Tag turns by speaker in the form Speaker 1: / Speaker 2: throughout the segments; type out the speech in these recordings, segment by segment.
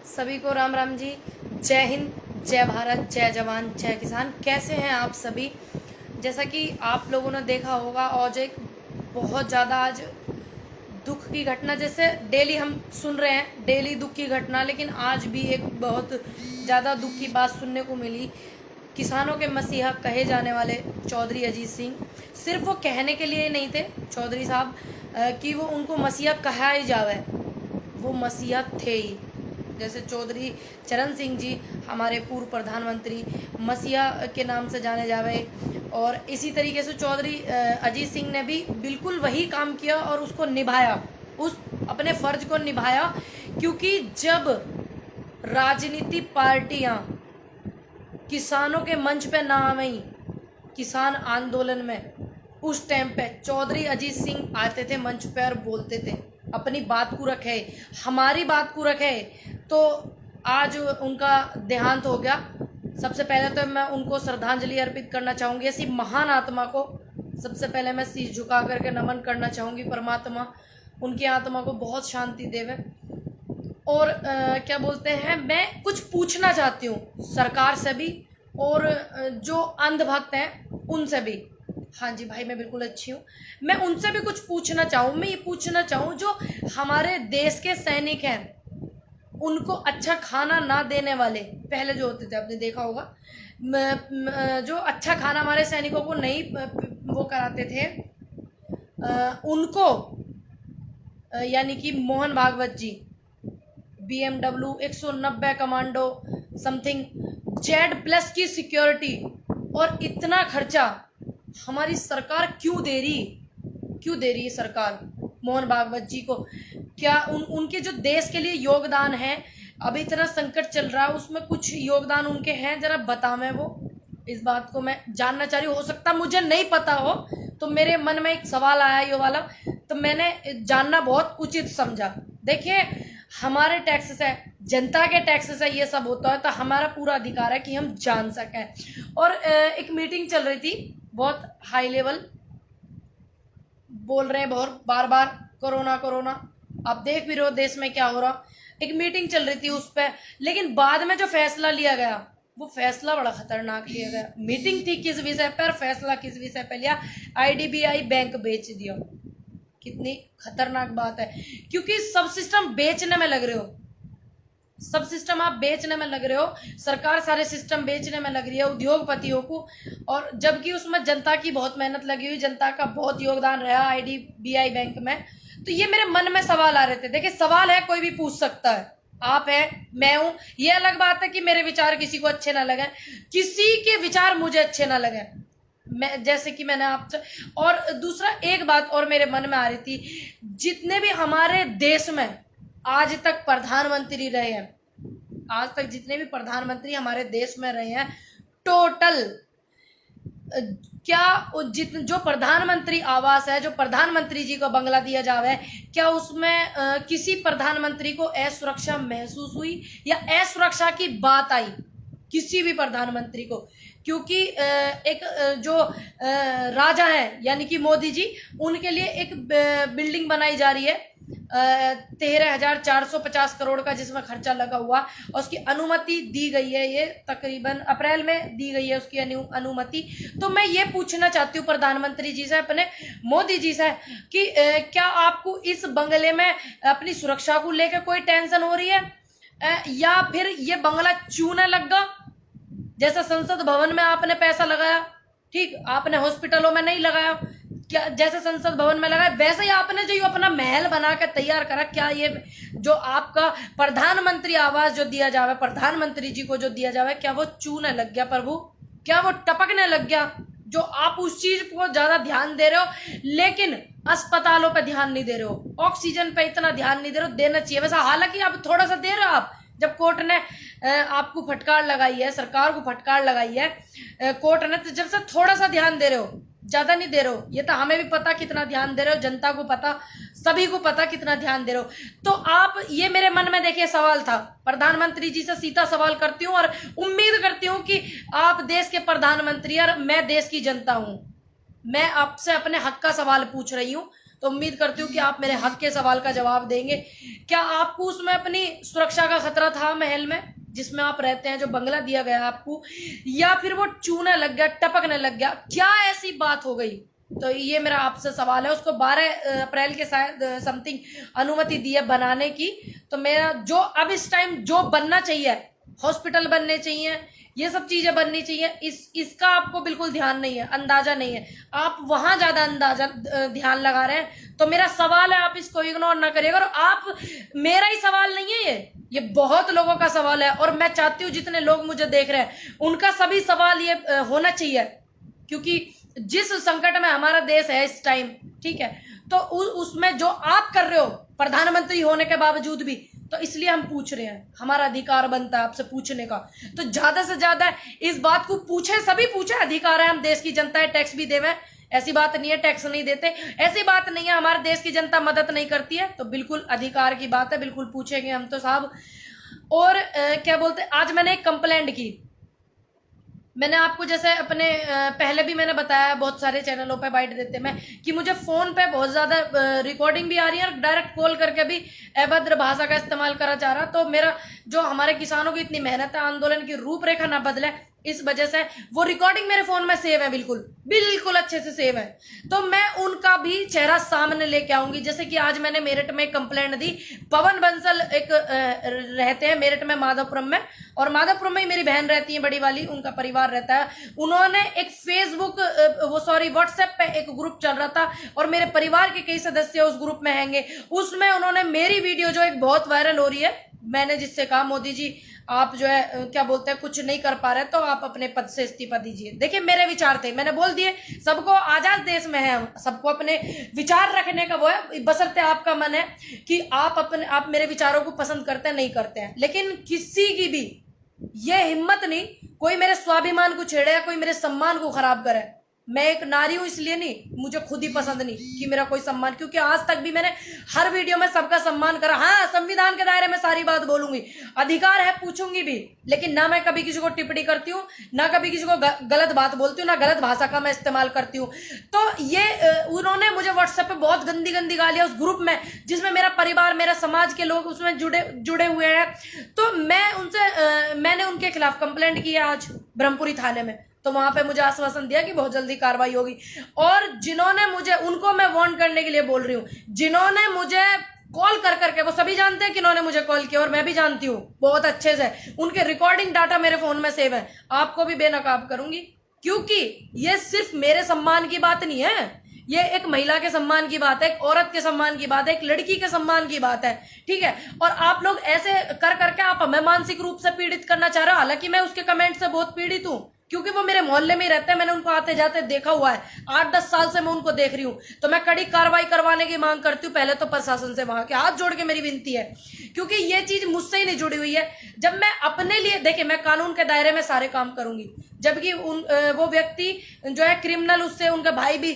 Speaker 1: सभी को राम राम जी। जय हिंद, जय भारत, जय जवान, जय किसान। कैसे हैं आप सभी? जैसा कि आप लोगों ने देखा होगा, आज एक बहुत ज़्यादा आज दुख की घटना, जैसे डेली हम सुन रहे हैं, डेली दुख की घटना, लेकिन आज भी एक बहुत ज़्यादा दुख की बात सुनने को मिली। किसानों के मसीहा कहे जाने वाले चौधरी अजीत सिंह, सिर्फ वो कहने के लिए नहीं थे चौधरी साहब कि वो उनको मसीहा कहा ही जावे, वो मसीहा थे ही। जैसे चौधरी चरण सिंह जी हमारे पूर्व प्रधानमंत्री मसीहा के नाम से जाने जावे, और इसी तरीके से चौधरी अजीत सिंह ने भी बिल्कुल वही काम किया और उसको निभाया, उस अपने फर्ज को निभाया। क्योंकि जब राजनीति पार्टियां किसानों के मंच पे ना आई, किसान आंदोलन में, उस टाइम पे चौधरी अजीत सिंह आते थे मंच पे और बोलते थे, अपनी बात को रखे, हमारी बात को रखे। तो आज उनका देहांत हो गया। सबसे पहले तो मैं उनको श्रद्धांजलि अर्पित करना चाहूँगी, ऐसी महान आत्मा को सबसे पहले मैं शीश झुका करके नमन करना चाहूँगी। परमात्मा उनकी आत्मा को बहुत शांति देवे। और क्या बोलते हैं, मैं कुछ पूछना चाहती हूँ सरकार से भी, और जो अंधभक्त हैं उनसे भी। हाँ जी भाई, मैं बिल्कुल अच्छी हूँ। मैं उनसे भी कुछ पूछना चाहूँ। मैं ये पूछना चाहूँ, जो हमारे देश के सैनिक हैं उनको अच्छा खाना ना देने वाले, पहले जो होते थे आपने देखा होगा, जो अच्छा खाना हमारे सैनिकों को नहीं वो कराते थे, उनको यानी कि मोहन भागवत जी BMW 190 कमांडो समथिंग Z+ की सिक्योरिटी, और इतना खर्चा हमारी सरकार क्यों दे रही है सरकार मोहन भागवत जी को? क्या उनके जो देश के लिए योगदान है, अभी इतना संकट चल रहा है, उसमें कुछ योगदान उनके हैं? जरा बतावें वो। इस बात को मैं जानना चाह रही हूँ। हो सकता मुझे नहीं पता हो, तो मेरे मन में एक सवाल आया ये वाला, तो मैंने जानना बहुत उचित समझा। देखिए, हमारे टैक्स से, जनता के टैक्स से ये सब होता है, तो हमारा पूरा अधिकार है कि हम जान सकें। और एक मीटिंग चल रही थी, बहुत हाई लेवल, बोल रहे हैं बहुत बार बार कोरोना कोरोना, आप देख भी रहे हो देश में क्या हो रहा। एक मीटिंग चल रही थी उस पर, लेकिन बाद में जो फैसला लिया गया, वो फैसला बड़ा खतरनाक लिया गया। मीटिंग थी किस विषय पर, फैसला किस विषय पर लिया? IDBI बैंक बेच दिया। कितनी खतरनाक बात है, क्योंकि सब सिस्टम बेचने में लग रहे हो, सब सिस्टम आप बेचने में लग रहे हो, सरकार सारे सिस्टम बेचने में लग रही है उद्योगपतियों को, और जबकि उसमें जनता की बहुत मेहनत लगी हुई, जनता का बहुत योगदान रहा IDBI बैंक में। तो ये मेरे मन में सवाल आ रहे थे। देखिए, सवाल है, कोई भी पूछ सकता है, आप है, मैं हूं। ये अलग बात है कि मेरे विचार किसी को अच्छे ना लगे, किसी के विचार मुझे अच्छे ना लगे, मैं जैसे कि मैंने आपसे। और दूसरा एक बात और मेरे मन में आ रही थी, जितने भी हमारे देश में आज तक प्रधानमंत्री रहे हैं, आज तक जितने भी प्रधानमंत्री हमारे देश में रहे हैं, टोटल क्या जो प्रधानमंत्री आवास है, जो प्रधानमंत्री जी को बंगला दिया जावे, क्या उसमें किसी प्रधानमंत्री को असुरक्षा महसूस हुई या असुरक्षा की बात आई किसी भी प्रधानमंत्री को? क्योंकि एक जो राजा है यानी कि मोदी जी, उनके लिए एक बिल्डिंग बनाई जा रही है 13,450 करोड़ का, जिसमें खर्चा लगा हुआ, और उसकी अनुमति दी गई है, ये तकरीबन अप्रैल में दी गई है उसकी अनुमति। तो मैं ये पूछना चाहती हूँ प्रधानमंत्री जी से, अपने मोदी जी से, कि क्या आपको इस बंगले में अपनी सुरक्षा को लेकर कोई टेंशन हो रही है, या फिर ये बंगला चूने लगा? जैसा संसद भवन में आपने पैसा लगाया, ठीक, आपने हॉस्पिटलों में नहीं लगाया, क्या जैसे संसद भवन में लगाया, वैसे ही आपने जो अपना महल बना के तैयार करा, क्या ये जो आपका प्रधानमंत्री आवास जो दिया जावे, प्रधानमंत्री जी को जो दिया जावे, क्या वो चूने लग गया प्रभु? क्या वो टपकने लग गया? जो आप उस चीज को ज्यादा ध्यान दे रहे हो, लेकिन अस्पतालों पे ध्यान नहीं दे रहे हो, ऑक्सीजन पे इतना ध्यान नहीं दे रहे हो, देना चाहिए वैसा। हालांकि आप थोड़ा सा दे रहे हो, आप जब कोर्ट ने आपको फटकार लगाई है, सरकार को फटकार लगाई है कोर्ट ने, तो जब से थोड़ा सा ध्यान दे रहे हो, ज्यादा नहीं दे रहे हो। ये तो हमें भी पता कितना ध्यान दे रहे हो, जनता को पता, सभी को पता कितना ध्यान दे रहे हो। तो आप, ये मेरे मन में देखिए सवाल था, प्रधानमंत्री जी से सीधा सवाल करती हूँ, और उम्मीद करती हूँ कि आप देश के प्रधानमंत्री और मैं देश की जनता हूँ, मैं आपसे अपने हक का सवाल पूछ रही हूँ। तो तो उम्मीद करती हूँ कि आप मेरे हक के सवाल का जवाब देंगे। क्या आपको उसमें अपनी सुरक्षा का खतरा था महल में जिसमें आप रहते हैं, जो बंगला दिया गया आपको, या फिर वो चूने लग गया, टपकने लग गया, क्या ऐसी बात हो गई? तो ये मेरा आपसे सवाल है। उसको 12 अप्रैल के शायद समथिंग अनुमति दी है बनाने की। तो मेरा जो अब इस टाइम जो बनना चाहिए, हॉस्पिटल बनने चाहिए, ये सब चीजें बननी चाहिए, इसका आपको बिल्कुल ध्यान नहीं है, अंदाजा नहीं है। आप वहां ज्यादा अंदाजा ध्यान लगा रहे हैं। तो मेरा सवाल है, आप इसको इग्नोर ना करिएगा। और आप, मेरा ही सवाल नहीं है ये बहुत लोगों का सवाल है। और मैं चाहती हूँ जितने लोग मुझे देख रहे हैं उनका सभी सवाल ये होना चाहिए, क्योंकि जिस संकट में हमारा देश है इस टाइम, ठीक है, तो उसमें जो आप कर रहे हो प्रधानमंत्री होने के बावजूद भी, तो इसलिए हम पूछ रहे हैं, हमारा अधिकार बनता है आपसे पूछने का। तो ज्यादा से ज्यादा इस बात को पूछे, सभी पूछे, अधिकार है, हम देश की जनता है, टैक्स भी देवे, ऐसी बात नहीं है टैक्स नहीं देते, ऐसी बात नहीं है हमारे देश की जनता मदद नहीं करती है। तो बिल्कुल अधिकार की बात है, बिल्कुल पूछेंगे हम तो साहब। और क्या बोलते, आज मैंने एक कंप्लेंट की, मैंने आपको जैसे अपने पहले भी मैंने बताया, बहुत सारे चैनलों पे बाइट देते मैं, कि मुझे फोन पे बहुत ज्यादा रिकॉर्डिंग भी आ रही है और डायरेक्ट कॉल करके भी अभद्र भाषा का इस्तेमाल करा जा रहा। तो मेरा जो हमारे किसानों की इतनी मेहनत है, आंदोलन की रूपरेखा ना बदले, इस वजह से वो रिकॉर्डिंग मेरे फोन में सेव है, बिल्कुल बिल्कुल अच्छे से सेव है। तो मैं उनका भी चेहरा सामने लेके आऊंगी। जैसे कि आज मैंने मेरठ में कंप्लेंट दी, पवन बंसल एक रहते हैं मेरठ में, माधवपुरम में, और माधवपुरम में ही मेरी बहन रहती है बड़ी वाली, उनका परिवार रहता है। उन्होंने एक फेसबुक व्हाट्सएप पे एक ग्रुप चल रहा था और मेरे परिवार के कई सदस्य उस ग्रुप में हैंगे। उसमें उन्होंने मेरी वीडियो जो एक बहुत वायरल हो रही है, मैंने जिससे कहा मोदी जी आप जो है क्या बोलते हैं कुछ नहीं कर पा रहे तो आप अपने पद से इस्तीफा दीजिए। देखिए मेरे विचार थे, मैंने बोल दिए, सबको आजाद देश में है, सबको अपने विचार रखने का वो है, बशर्ते आपका मन है कि आप मेरे विचारों को पसंद करते हैं नहीं करते हैं। लेकिन किसी की भी ये हिम्मत नहीं कोई मेरे स्वाभिमान को छेड़े या कोई मेरे सम्मान को खराब करे। मैं एक नारी हूं इसलिए नहीं, मुझे खुद ही पसंद नहीं कि मेरा कोई सम्मान, क्योंकि आज तक भी मैंने हर वीडियो में सबका सम्मान करा। हाँ, संविधान के दायरे में सारी बात बोलूंगी, अधिकार है पूछूंगी भी, लेकिन ना मैं कभी किसी को टिप्पणी करती हूँ, ना कभी किसी को गलत बात बोलती हूँ, ना गलत भाषा का मैं इस्तेमाल करती हूँ। तो ये उन्होंने मुझे व्हाट्सएप पे बहुत गंदी गंदी गालियां, उस ग्रुप में जिसमें मेरा परिवार, मेरा समाज के लोग उसमें जुड़े हुए हैं। तो मैंने उनके खिलाफ कंप्लेंट की है आज ब्रह्मपुरी थाने में। तो वहां पे मुझे आश्वासन दिया कि बहुत जल्दी कार्रवाई होगी। और जिन्होंने मुझे, उनको मैं वार्न करने के लिए बोल रही हूँ, जिन्होंने मुझे कॉल कर करके, वो सभी जानते हैं कि इन्होंने मुझे कॉल किया और मैं भी जानती हूँ बहुत अच्छे से, उनके रिकॉर्डिंग डाटा मेरे फोन में सेव है, आपको भी बेनकाब करूंगी। क्योंकि ये सिर्फ मेरे सम्मान की बात नहीं है, ये एक महिला के सम्मान की बात है, एक औरत के सम्मान की बात है, एक लड़की के सम्मान की बात है, ठीक है। और आप लोग ऐसे कर करके आप हमें मानसिक रूप से पीड़ित करना चाह रहे हो। हालांकि मैं उसके कमेंट से बहुत पीड़ित हूँ, क्योंकि वो मेरे मोहल्ले में ही रहते हैं, मैंने उनको आते जाते देखा हुआ है, 8-10 साल से मैं उनको देख रही हूँ। तो मैं कड़ी कार्रवाई करवाने की मांग करती हूँ, पहले तो प्रशासन से वहां के हाथ जोड़ के मेरी विनती है, क्योंकि ये चीज मुझसे ही नहीं जुड़ी हुई है। जब मैं अपने लिए, देखिए मैं कानून के दायरे में सारे काम करूंगी, जबकि वो व्यक्ति जो है क्रिमिनल, उससे उनका भाई भी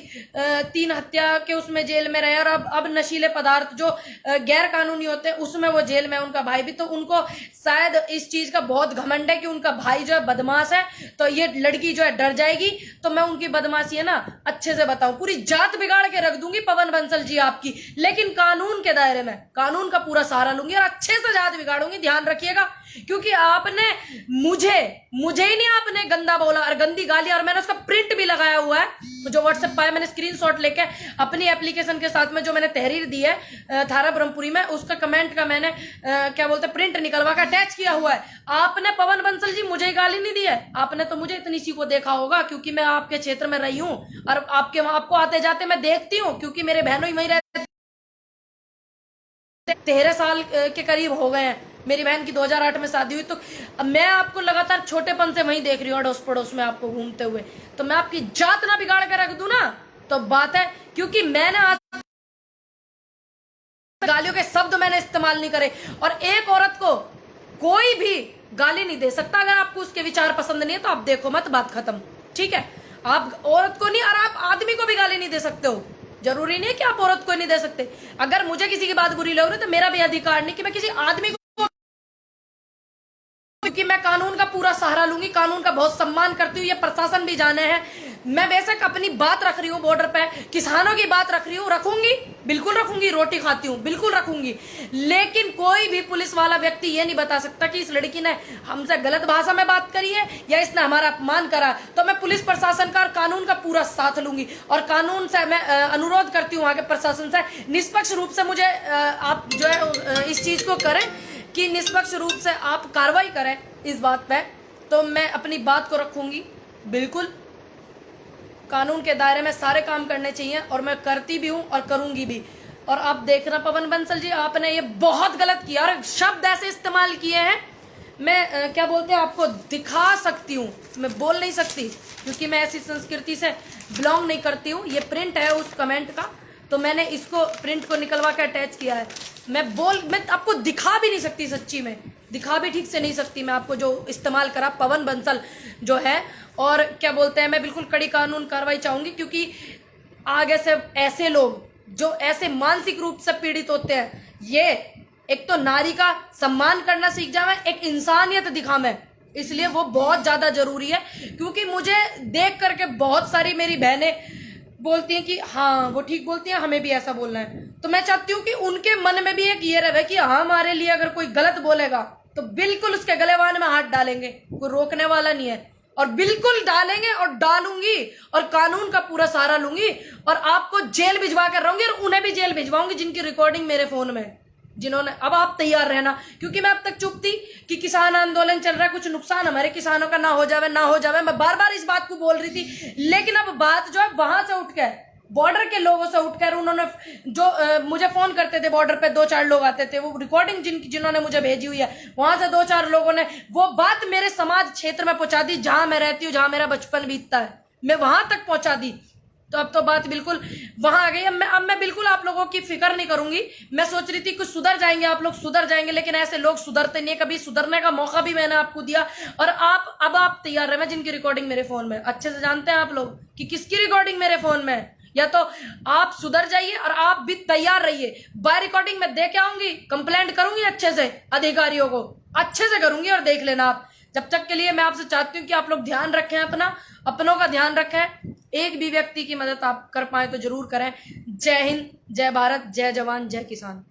Speaker 1: 3 हत्या के उसमें जेल में रहे, और अब नशीले पदार्थ जो गैर कानूनी होते हैं उसमें वो जेल में, उनका भाई भी। तो उनको शायद इस चीज का बहुत घमंड है कि उनका भाई जो है बदमाश है, तो ये लड़की जो है डर जाएगी। तो मैं उनकी बदमाशी है ना अच्छे से बताऊं, पूरी जात बिगाड़ के रख दूंगी पवन बंसल जी आपकी, लेकिन कानून के दायरे में, कानून का पूरा सहारा लूंगी और अच्छे से जात बिगाड़ूंगी, ध्यान रखिएगा। क्योंकि आपने मुझे ही नहीं, आपने गंदा बोला और गंदी गाली, और मैंने उसका प्रिंट भी लगाया हुआ है जो व्हाट्सएप पाया, मैंने स्क्रीनशॉट लेके अपनी एप्लीकेशन के साथ में जो मैंने तहरीर दी है थारा ब्रह्मपुरी में, उसका कमेंट का मैंने क्या बोलते प्रिंट निकलवा कर अटैच किया हुआ है। आपने पवन बंसल जी मुझे गाली नहीं दी है, आपने तो मुझे इतनी सी को देखा होगा, क्योंकि मैं आपके क्षेत्र में रही हूँ और आपको आते जाते मैं देखती हूँ, क्योंकि मेरे बहनों ही वही रहते, 13 साल के करीब हो गए हैं। मेरी बहन की 2008 में शादी हुई, तो मैं आपको लगातार छोटेपन से वहीं देख रही हूँ, अड़ोस पड़ोस में आपको घूमते हुए। तो मैं आपकी जात ना बिगाड़ के रख दूं ना, तो बात है, क्योंकि मैंने आज गालियों के शब्द मैंने इस्तेमाल नहीं करे, और एक औरत को कोई भी गाली नहीं दे सकता। अगर आपको उसके विचार पसंद नहीं है तो आप देखो मत, बात खत्म, ठीक है। आप औरत को नहीं, और आप आदमी को भी गाली नहीं दे सकते हो, जरूरी नहीं है कि आप औरत को नहीं दे सकते। अगर मुझे किसी की बात बुरी लग रही है तो मेरा भी अधिकार नहीं कि मैं किसी आदमी को, क्योंकि मैं कानून का पूरा सहारा लूंगी, कानून का बहुत सम्मान करती हूँ, ये प्रशासन भी जाने हैं। मैं बेशक अपनी बात रख रही हूँ बॉर्डर पे, किसानों की बात रख रही हूँ, रखूंगी, बिल्कुल रखूंगी, रोटी खाती हूँ बिल्कुल रखूंगी, लेकिन कोई भी पुलिस वाला व्यक्ति ये नहीं बता सकता कि इस लड़की ने हमसे गलत भाषा में बात करी है या इसने हमारा अपमान करा। तो मैं पुलिस प्रशासन का और कानून का पूरा साथ लूंगी, और कानून से मैं अनुरोध करती हूँ आगे प्रशासन से, निष्पक्ष रूप से मुझे आप जो है इस चीज को करें कि निष्पक्ष रूप से आप कार्रवाई करें इस बात पे। तो मैं अपनी बात को रखूंगी, बिल्कुल कानून के दायरे में सारे काम करने चाहिए, और मैं करती भी हूं और करूंगी भी। और आप देखना पवन बंसल जी, आपने ये बहुत गलत किया और शब्द ऐसे इस्तेमाल किए हैं, मैं क्या बोलते हैं आपको दिखा सकती हूँ, मैं बोल नहीं सकती क्योंकि मैं ऐसी संस्कृति से बिलोंग नहीं करती हूँ। ये प्रिंट है उस कमेंट का, तो मैंने इसको प्रिंट को निकलवा के अटैच किया है। मैं आपको दिखा भी नहीं सकती, सच्ची में दिखा भी ठीक से नहीं सकती मैं आपको, जो इस्तेमाल करा पवन बंसल जो है। और क्या बोलते हैं, मैं बिल्कुल कड़ी कानून कार्रवाई चाहूंगी, क्योंकि आगे से ऐसे लोग जो ऐसे मानसिक रूप से पीड़ित होते हैं, ये एक तो नारी का सम्मान करना सीख जावे, एक इंसानियत दिखावे, इसलिए वो बहुत ज्यादा जरूरी है। क्योंकि मुझे देख करके बहुत सारी मेरी बहनें बोलती हैं कि हाँ वो ठीक बोलती हैं, हमें भी ऐसा बोलना है। तो मैं चाहती हूँ कि उनके मन में भी एक ये रहे कि हाँ हमारे लिए अगर कोई गलत बोलेगा तो बिल्कुल उसके गलेवान में हाथ डालेंगे, कोई रोकने वाला नहीं है, और बिल्कुल डालेंगे और डालूंगी, और कानून का पूरा सहारा लूंगी, और आपको जेल भिजवा कर रहूंगी, और उन्हें भी जेल भिजवाऊंगी जिनकी रिकॉर्डिंग मेरे फोन में, जिन्होंने। अब आप तैयार रहना, क्योंकि मैं अब तक चुप थी कि किसान आंदोलन चल रहा है, कुछ नुकसान हमारे किसानों का ना हो जावे ना हो जावे, मैं बार बार इस बात को बोल रही थी। लेकिन अब बात जो है वहां से उठ के बॉर्डर के लोगों से उठकर उन्होंने जो मुझे फोन करते थे, बॉर्डर पे 2-4 लोग आते थे, वो रिकॉर्डिंग जिन्होंने मुझे भेजी हुई है, वहां से 2-4 लोगों ने वो बात मेरे समाज क्षेत्र में पहुंचा दी, जहां मैं रहती हूँ, जहां मेरा बचपन बीतता है, मैं वहां तक पहुंचा दी। तो अब तो बात बिल्कुल वहां आ गई। अब मैं बिल्कुल आप लोगों की फिक्र नहीं करूंगी। मैं सोच रही थी कुछ सुधर जाएंगे, आप लोग सुधर जाएंगे, लेकिन ऐसे लोग सुधरते नहीं है। कभी सुधरने का मौका भी मैंने आपको दिया, और अब आप तैयार रहे, जिनकी रिकॉर्डिंग मेरे फोन में, अच्छे से जानते हैं आप लोग कि किसकी रिकॉर्डिंग मेरे फोन में है। या तो आप सुधर जाइए और आप भी तैयार रहिए। बाय रिकॉर्डिंग में दे के आऊंगी, कंप्लेंट करूंगी अच्छे से, अधिकारियों को अच्छे से करूंगी, और देख लेना आप। जब तक के लिए मैं आपसे चाहती हूँ कि आप लोग ध्यान रखें, अपनों का ध्यान रखें, एक भी व्यक्ति की मदद आप कर पाए तो जरूर करें। जय हिंद, जय भारत, जय जवान, जय किसान।